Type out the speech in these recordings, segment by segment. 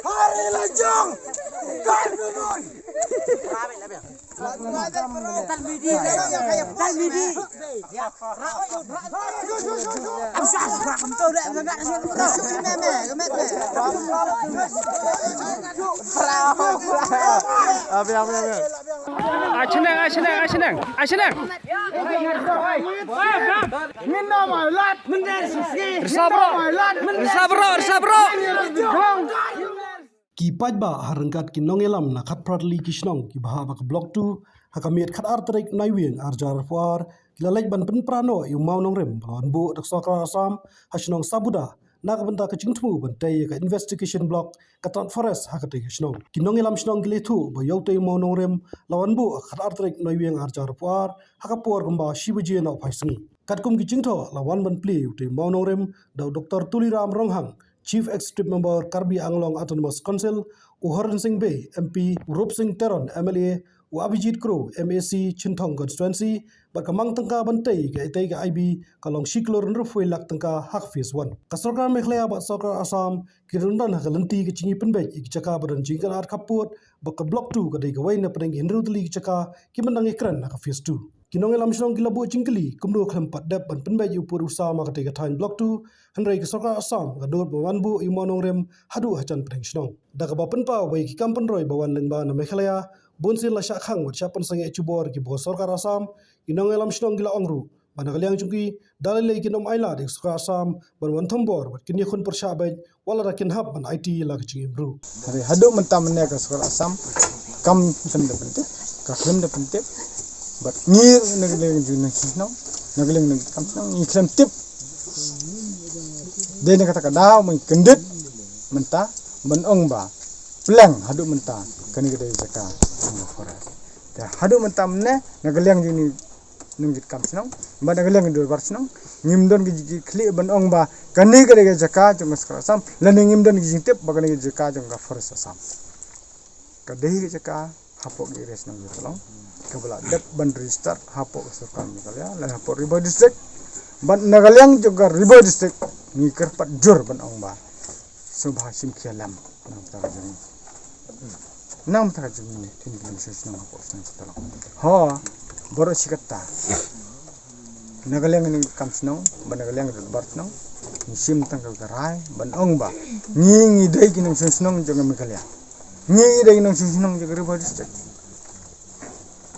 Hari lajang. Kan nun. Asenang. Minna malat. Bersabro. Ki pajba harengkat ki nongelam na khat pratli ki snong ki bahaba ka blok tu hakamiet khat artrek naiwing arjar fuar kilalek ban pen prano yu mau nong rem lawan bu dak sokra asam hasnong sabuda nak benta ka chingtmu bentai ka investigation block ka tran forest hakate ki snong ki nongelam snong ki lethu ba yote mau nong rem lawan bu khat artrek naiwing arjar fuar hakapor gamba shibuji na phaisingi katkum ki chingtho lawan ban pli te mau nong rem da dr tuliram ronghang Chief Executive Member Karbi Anglong Autonomous Council, Uharan Singh Bey, MP, Rup Singh Teron, MLA, Abhijit Kro, MAC, Chintong Constituency, Bakamang Tangka Bantai, Gaitay IB, Kalong Shiklor Rufwe Lak Tangka Hak Phase 1. Kasarkar Mekhlaya Bat Sokar Assam, Kirundan Hakalanti Kichingi Penbej, Ikchaka Badan Jingkan Art Kaput, Baka Block 2, Kadai Gawai na Penang Hindu Tali Ikchaka, Kimandang Ikran Haka Phase 2. Kinong elam sinong gilabu jingkeli kumdo kelempat dep ban penbaj upur usaha maka tiga tain blok tu henrai kesoka asam gador bawan bu imonong rem hadu hacan pedeng sinong daga bapen pa wai ki kampen roy bawan lengba na Mekhalaya bonsil la syak khang wat syapan sange cubor ki bo sorkar asam kinong elam sinong gila ongru bana kaliang chungki dalile kinom aila dik soka asam ban wan thombor wat kini khun persabaj wala rakin hab ban IT la kicing imru hadu mentam ne ka sorkar asam kam sende pente ka klem de pente but ngir nagling juna sino nagling kam sino iklem tip de kata kada men kendit menta menong ba plang hadu menta kani gede jaka forest ya hadu menta mne nagling juni nunggit kam sino ba nagling dur bar sino ngimdon gi kli benong ba kani gede jaka jung asam lan ngimdon gi tip ba kani jaka jung forest asam kadai jaka hapok gi res nang tolong kabla dep ban register hapok surkan Meghalaya la hapok riba district ban Nagalyang juga riba district ni kerpat jur ban ongba subha sim khialam nam ta jeng tin bin sis nam hapok san tolong ho boro sikata Nagalyang ni kam snong ban Nagalyang bar snong ni sim tang ka garai ban ongba ni dei kinong snong jeng Meghalaya ni dei kinong snong jeng riba district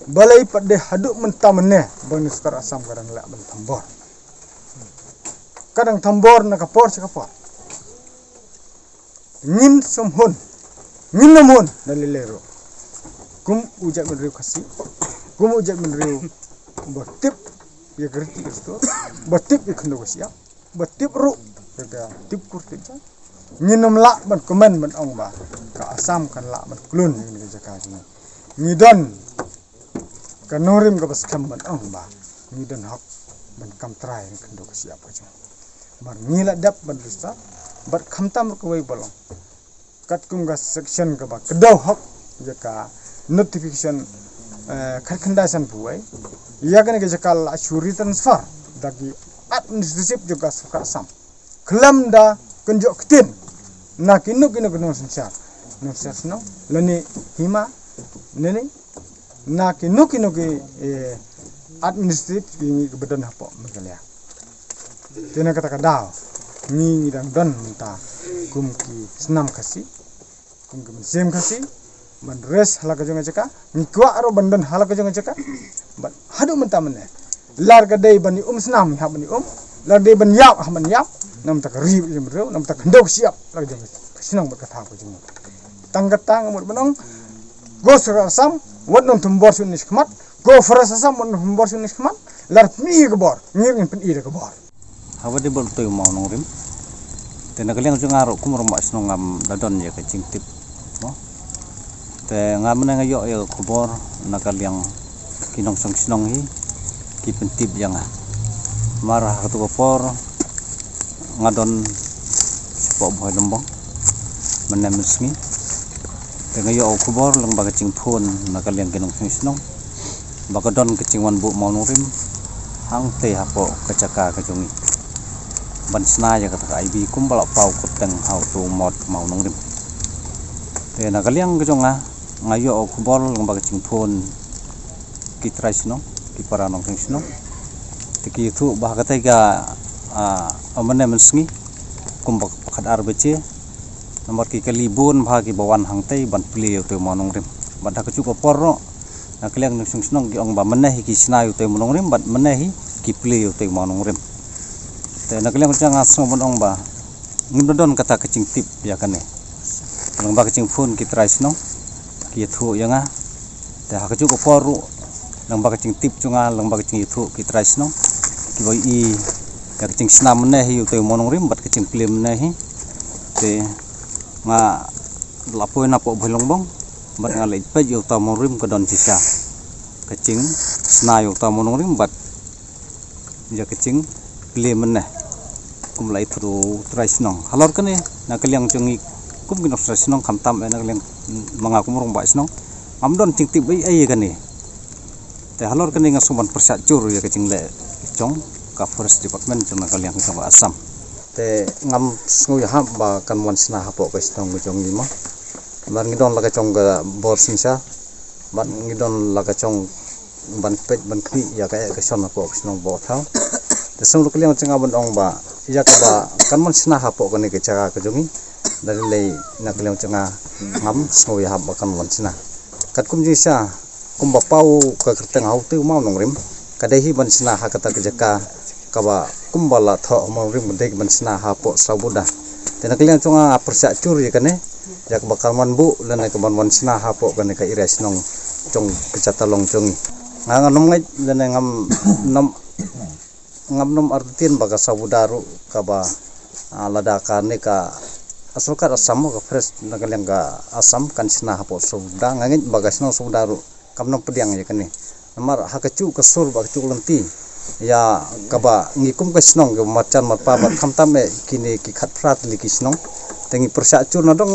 balai pada haduk mentamne bani sekar asam kadang lak ban tambor kadang tambor na kapor sekapor ngin somhon ngin namon dalilero kum ujak menriu kasi kum ujak menriu batip ya gerti itu batip ikndo siap batip ru jaga tip kurti nginom lak ban komen ban ongba ka asam kan lak ban klun ni jaga ngidon kanorim ka baskam ban ba ngidon hak ban kam trai kan do siap aja bar ngila dap ban lista bar khamtam ko wai bolong kat kum ga section ka ba kedo hak jaka notification kharkhandasan buai ya kan ke jakal ashuri transfer dagi administratif juga suka sam kelam da kenjok ketin na kinu no sensar no lani hima nene na kinu ki administratif ki badan hapo Meghalaya tena kata kadao ni dan don minta kum ki senam kasi kum ki sem kasi ban res halaka jonga jaka ni kwa aro bandan halaka jonga jaka ban hadu minta mene lar ga dei bani senam ha bani lar dei ban yap ha ban yap nam tak ri jemro nam tak ndok siap lar jonga senang berkata ko jonga tanggatang mur banong gosra sam wadon tumbor sunis khmat go forest asam wadon tumbor sunis khmat lar mi gebor ngir pen ida gebor hawa de bol toy mau nongrim te Nagalyang jung aro kum rom mas nongam dadon ya kecing tip no te ngam na ngayo ya kubor Nagalyang kinong song sinong hi ki pentip yang marah tu kopor ngadon sipo boy lombong menemisngi ngayo kubor lang baga cing phone Nagalyang kinong sinong baga don kecing wan bu mau nurim hang te hapo kacaka kajungi ban sna ya kata ai bi kum bala pau kuteng hau tu mod mau nong rim te na kaliang ke jonga ngayo kubol ng bag ching phone kitrais no ki para nong sing no tiki tu bah kata ga amane mensngi kum bak khadar bece nomor ki kalibun bagi bawan hangtai ban pli tu mau nong rim ban dak cu ko porno na kaliang nong sing no ki ong ba menehi ki sna yu tu mau nong rim ban menehi ki pli yu tu mau nong rim te na kaliang chang asong bon ong ba ngimdon kata kecing tip ya kane nang ba kecing phone kitrais no ki thu yang te ha kaju ko poru nang ba kecing tip chunga lang ba kecing thu kitrais no ki boi i ka kecing snam ne hi te monong rim bat kecing film ne hi te nga lapoi na po bholong bong bat nga le pe yu ta monong rim ko don sisa kecing sna yu ta monong rim bat ya kecing film ne kum lai thru trais no halor kane na kaliang chungi kum ginok trais no kham tam na kaliang manga kumurong ba snong amdon ting tip ai kane te halor kane nga suman persat cur ya kecing le chong ka forest department chuna kaliang chong asam te ngam sngu ya ham ba kan wan sna hapo ka snong chong ni ma mar ngidon la ka chong ga bor singsa ban ngidon la ka chong ban pet ban kni ya ka son hapo snong bo thau te song lu kaliang changa ban ong ba ya ka ba kan wan sna hapo ka ni ke chaga ka jongi dari lei na kaliang changa ngam sngu ya ham ba kan wan sna kat kum jisa kum ba pau ka kerteng hau tu mau nong rim kadehi ban sna ha kata kejaka kaba kumbala tho mau rim dek ban sna ha po sabuda tena kaliang chunga persa cur ya kane jak bakal man bu lene ke ban sna ha po kane ka iras nong chong kecata long chungi ngam ngai lene ngam nom artin baga sabudaru kaba lada kane ka asulkat asam ka fresh na kaliang ka asam kan sna ha po sabuda ngangit baga sna sabudaru kamnom pediang ya kane namar hakacu kesur bakcu lenti ya kaba ngikum ke snong ke macan marpa bat khamtame kini ki khat prat li ki snong tengi persacur na dong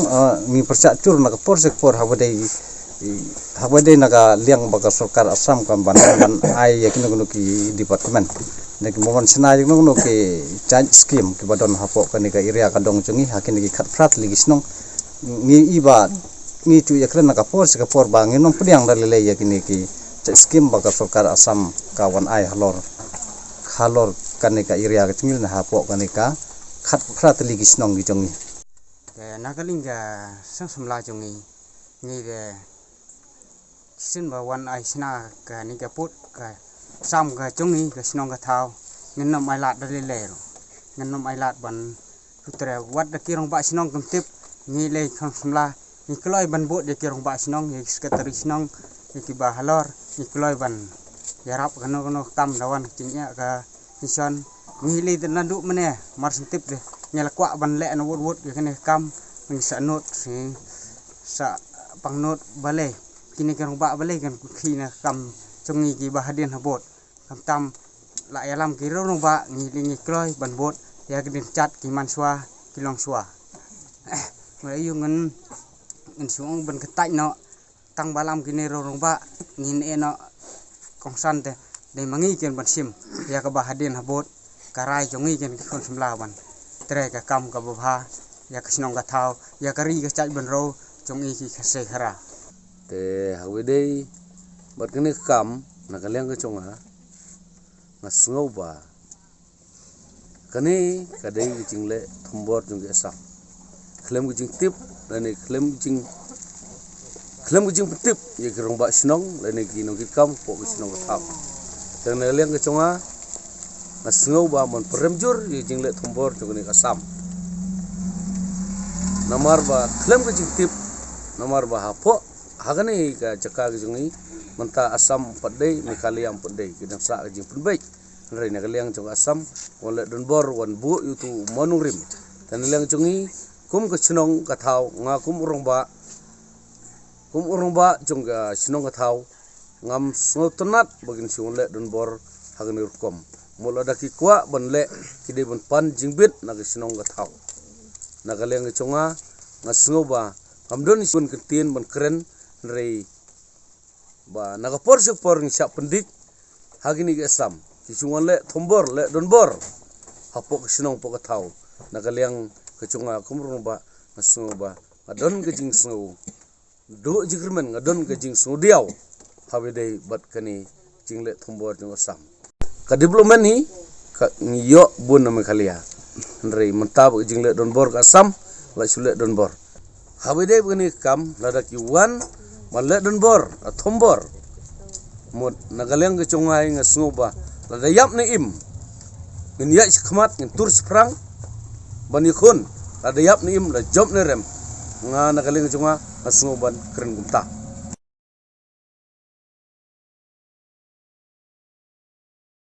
ngi persacur na por sekpor habadei naga liang baga sarkar asam kan ban ai ya kinu ki department nek momon sna jing no ki change scheme ki badon hapo kan ka area ka dong chungi hakin ki khat prat li ki snong ngi iba ngi cu ya kren na ka por sekpor bang ngi nong pediang dal le ya kini ki skim baga sarkar asam kawan ai halor kanika area ka chingil na hapo kanika khat phrat li gisnong gi jongi ke nakalinga samla jongi ni de sin ba wan ai sna ka ni ka put ka sam ka jongi ka snong ka thau ngenom ai lat dali lero ngenom ai lat ban putre wat da kirong ba snong kum tip ni le kham samla ni kloi ban bot de kirong ba snong ni sekretari snong ni ki ba halor ni kloi ban yarap kano kam dawan cingnya ka ison ngili dan duk mene mar sentip de nyala kwa ban le no wot ke kene kam ni sa not si sa pangnot bale kini kan ba bale kan khina kam chungi ki ba hadin habot kam tam la yalam ki ro ba ngili ngi kloi ban bot ya kedin chat ki man swa ki long swa mai yu ngen suong ban ketai no tang balam kini ro ba ngin eno kongsan te de mangi ken ban sim ya ka bahadin habot karai jongi ken kon simlawan tre ka kam ka bha ya ka sinong ka thau ya ka ri ka chai ban ro jongi ki khase khara te hawe dei bat kene kam na kaliang ka chonga ngasngau ba kane kadai ki jingle thumbor jong esa klem ki jing tip lane klem ki jing tip ye kirong ba sinong lane ki nong ki kam po ki sinong ka thau dan liang ke chonga ngasngau ba mon peremjur ye jingle thumbor jong ni kasam namar ba klem ke jing tip namar ba hapo hagane ka jaka ke jongi menta asam padai mikali am padai kidam sa ke jing penbai rai na liang jong asam wala don bor wan bu yutu monung rim dan liang jongi kum ke sinong ka thau nga kum urong ba jong ga sinong ka thau ngam sngotonat bagin sungle don bor hagani rukom mula daki kwa banle kide ban pan jingbit na sinong ga thau na galeng chonga ngasngo ba amdon sun ketien ban keren rei ba naga por ngi sap pendik hagini ga sam kisungan le thombor le don bor hapok sinong pok tau nakaliang kecunga kumrung ba ngasungu ba ngadon ke jing sungu do jigremen ngadon ke jing sungu diaw habedai bat kani jingle thombor jong sam ka development ni ka ngiyo bun na kalia ndrei mentab jingle don bor ka sam la sule don bor habedai bani kam lada ki wan malle don bor thombor mut nagaliang ke chungai ngasungu ba lada yap ni im ngin ya khmat ngin tur sprang bani khun lada yap ni im la job ni rem nga nagaliang ke chunga ngasungu ban keren gumta